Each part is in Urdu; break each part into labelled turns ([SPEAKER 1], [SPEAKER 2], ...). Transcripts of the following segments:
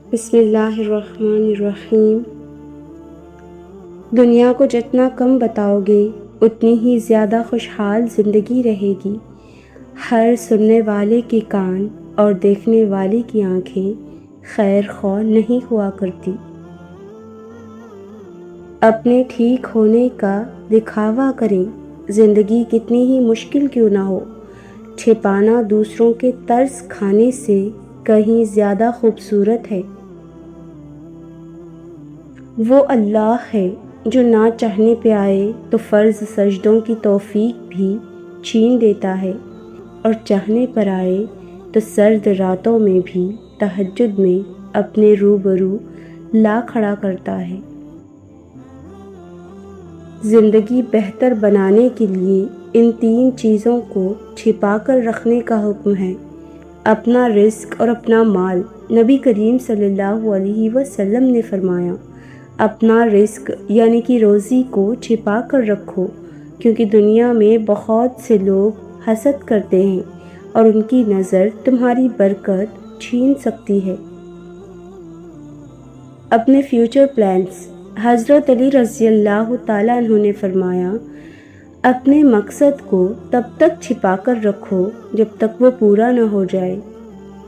[SPEAKER 1] بسم اللہ الرحمن الرحیم۔ دنیا کو جتنا کم بتاؤ گے اتنی ہی زیادہ خوشحال زندگی رہے گی۔ ہر سننے والے کے کان اور دیکھنے والے کی آنکھیں خیر خواہ نہیں ہوا کرتی۔ اپنے ٹھیک ہونے کا دکھاوا کریں، زندگی کتنی ہی مشکل کیوں نہ ہو، چھپانا دوسروں کے طرز کھانے سے کہیں زیادہ خوبصورت ہے۔ وہ اللہ ہے جو نہ چاہنے پہ آئے تو فرض سجدوں کی توفیق بھی چھین دیتا ہے، اور چاہنے پر آئے تو سرد راتوں میں بھی تہجد میں اپنے روبرو لا کھڑا کرتا ہے۔ زندگی بہتر بنانے کے لیے ان 3 چیزوں کو چھپا کر رکھنے کا حکم ہے، اپنا رزق اور اپنا مال۔ نبی کریم صلی اللہ علیہ وسلم نے فرمایا، اپنا رزق یعنی کہ روزی کو چھپا کر رکھو، کیونکہ دنیا میں بہت سے لوگ حسد کرتے ہیں اور ان کی نظر تمہاری برکت چھین سکتی ہے۔ اپنے فیوچر پلانز۔ حضرت علی رضی اللہ تعالیٰ عنہ نے فرمایا، اپنے مقصد کو تب تک چھپا کر رکھو جب تک وہ پورا نہ ہو جائے،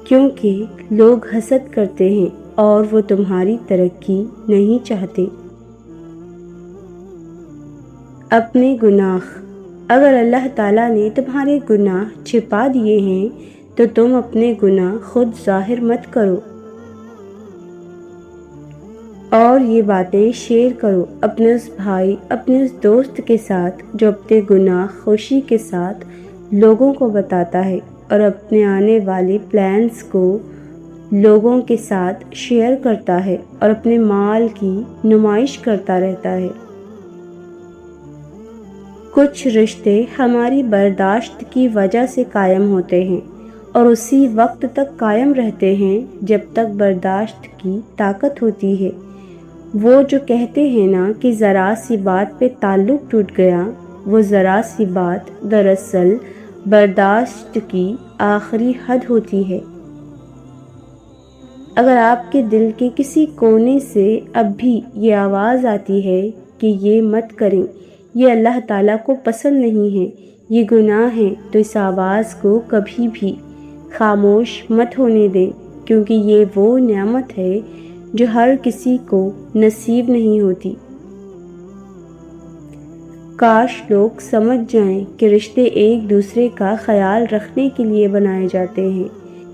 [SPEAKER 1] کیونکہ لوگ حسد کرتے ہیں اور وہ تمہاری ترقی نہیں چاہتے۔ اپنے گناہ۔ اگر اللہ تعالیٰ نے تمہارے گناہ چھپا دیے ہیں تو تم اپنے گناہ خود ظاہر مت کرو، اور یہ باتیں شیئر کرو اپنے اس بھائی، اپنے اس دوست کے ساتھ جو اپنے گناہ خوشی کے ساتھ لوگوں کو بتاتا ہے اور اپنے آنے والے پلانز کو لوگوں کے ساتھ شیئر کرتا ہے اور اپنے مال کی نمائش کرتا رہتا ہے۔ کچھ رشتے ہماری برداشت کی وجہ سے قائم ہوتے ہیں اور اسی وقت تک قائم رہتے ہیں جب تک برداشت کی طاقت ہوتی ہے۔ وہ جو کہتے ہیں نا کہ ذرا سی بات پہ تعلق ٹوٹ گیا، وہ ذرا سی بات دراصل برداشت کی آخری حد ہوتی ہے۔ اگر آپ کے دل کے کسی کونے سے اب بھی یہ آواز آتی ہے کہ یہ مت کریں، یہ اللہ تعالیٰ کو پسند نہیں ہے، یہ گناہ ہے، تو اس آواز کو کبھی بھی خاموش مت ہونے دیں، کیونکہ یہ وہ نعمت ہے جو ہر کسی کو نصیب نہیں ہوتی۔ کاش لوگ سمجھ جائیں کہ رشتے ایک دوسرے کا خیال رکھنے کے لیے بنائے جاتے ہیں،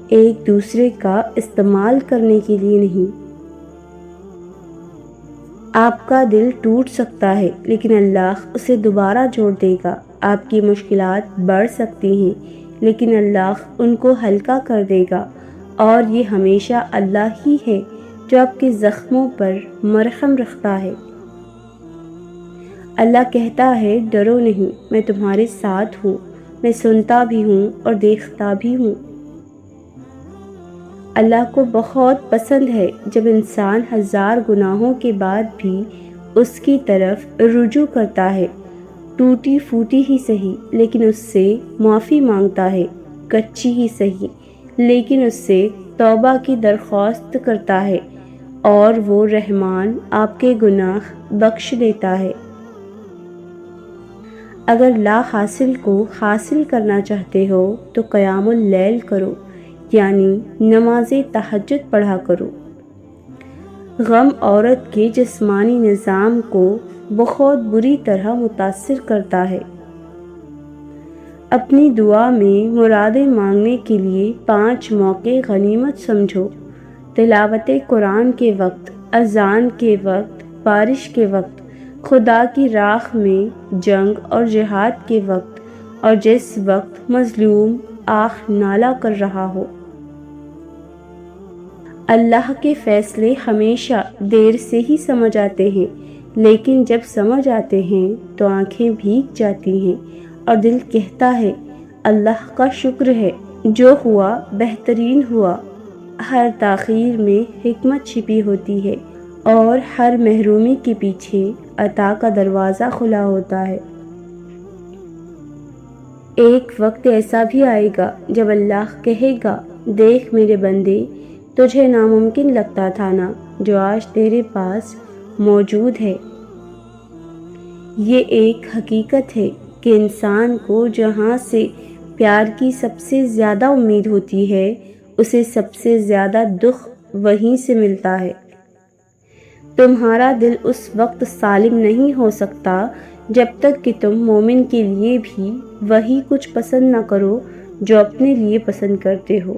[SPEAKER 1] ایک دوسرے کا استعمال کرنے کے لیے نہیں۔ آپ کا دل ٹوٹ سکتا ہے لیکن اللہ اسے دوبارہ جوڑ دے گا۔ آپ کی مشکلات بڑھ سکتی ہیں لیکن اللہ ان کو ہلکا کر دے گا، اور یہ ہمیشہ اللہ ہی ہے جو آپ کے زخموں پر مرہم رکھتا ہے۔ اللہ کہتا ہے، ڈرو نہیں، میں تمہارے ساتھ ہوں، میں سنتا بھی ہوں اور دیکھتا بھی ہوں۔ اللہ کو بہت پسند ہے جب انسان 1000 گناہوں کے بعد بھی اس کی طرف رجوع کرتا ہے، ٹوٹی پھوٹی ہی صحیح لیکن اس سے معافی مانگتا ہے، کچی ہی صحیح لیکن اس سے توبہ کی درخواست کرتا ہے، اور وہ رحمان آپ کے گناہ بخش دیتا ہے۔ اگر لا حاصل کو حاصل کرنا چاہتے ہو تو قیام اللیل کرو، یعنی نماز تہجد پڑھا کرو۔ غم عورت کے جسمانی نظام کو بہت بری طرح متاثر کرتا ہے۔ اپنی دعا میں مرادیں مانگنے کے لیے 5 موقع غنیمت سمجھو، تلاوت قرآن کے وقت، اذان کے وقت، بارش کے وقت، خدا کی راہ میں جنگ اور جہاد کے وقت، اور جس وقت مظلوم آہ نالہ کر رہا ہو۔ اللہ کے فیصلے ہمیشہ دیر سے ہی سمجھ آتے ہیں، لیکن جب سمجھ آتے ہیں تو آنکھیں بھیگ جاتی ہیں اور دل کہتا ہے، اللہ کا شکر ہے، جو ہوا بہترین ہوا۔ ہر تاخیر میں حکمت چھپی ہوتی ہے، اور ہر محرومی کے پیچھے عطا کا دروازہ کھلا ہوتا ہے۔ ایک وقت ایسا بھی آئے گا جب اللہ کہے گا، دیکھ میرے بندے، تجھے ناممکن لگتا تھا نا، جو آج تیرے پاس موجود ہے۔ یہ ایک حقیقت ہے کہ انسان کو جہاں سے پیار کی سب سے زیادہ امید ہوتی ہے، اسے سب سے زیادہ دکھ وہیں سے ملتا ہے۔ تمہارا دل اس وقت سالم نہیں ہو سکتا جب تک کہ تم مومن کے لیے بھی وہی کچھ پسند نہ کرو جو اپنے لیے پسند کرتے ہو۔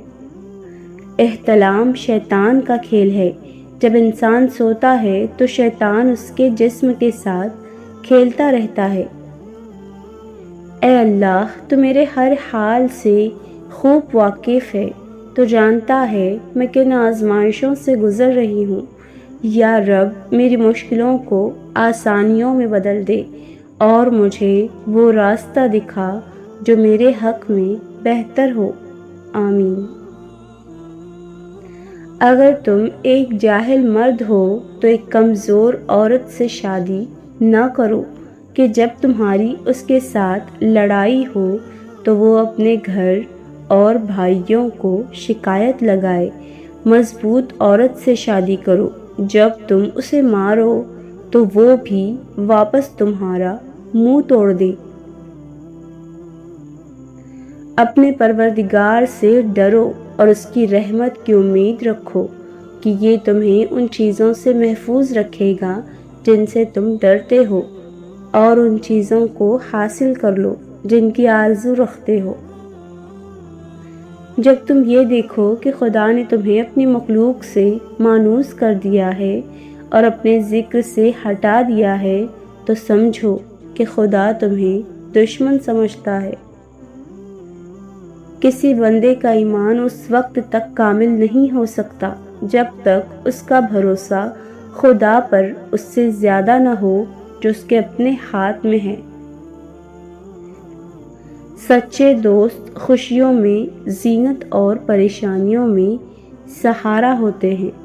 [SPEAKER 1] احتلام شیطان کا کھیل ہے۔ جب انسان سوتا ہے تو شیطان اس کے جسم کے ساتھ کھیلتا رہتا ہے۔ اے اللہ، تو میرے ہر حال سے خوب واقف ہے، تو جانتا ہے میں کن آزمائشوں سے گزر رہی ہوں۔ یا رب، میری مشکلوں کو آسانیوں میں بدل دے اور مجھے وہ راستہ دکھا جو میرے حق میں بہتر ہو۔ آمین۔ اگر تم ایک جاہل مرد ہو تو ایک کمزور عورت سے شادی نہ کرو کہ جب تمہاری اس کے ساتھ لڑائی ہو تو وہ اپنے گھر اور بھائیوں کو شکایت لگائے۔ مضبوط عورت سے شادی کرو، جب تم اسے مارو تو وہ بھی واپس تمہارا منہ توڑ دے۔ اپنے پروردگار سے ڈرو اور اس کی رحمت کی امید رکھو کہ یہ تمہیں ان چیزوں سے محفوظ رکھے گا جن سے تم ڈرتے ہو، اور ان چیزوں کو حاصل کر لو جن کی آرزو رکھتے ہو۔ جب تم یہ دیکھو کہ خدا نے تمہیں اپنی مخلوق سے مانوس کر دیا ہے اور اپنے ذکر سے ہٹا دیا ہے تو سمجھو کہ خدا تمہیں دشمن سمجھتا ہے۔ کسی بندے کا ایمان اس وقت تک کامل نہیں ہو سکتا جب تک اس کا بھروسہ خدا پر اس سے زیادہ نہ ہو جو اس کے اپنے ہاتھ میں ہے۔ سچے دوست خوشیوں میں، زینت اور پریشانیوں میں سہارا ہوتے ہیں۔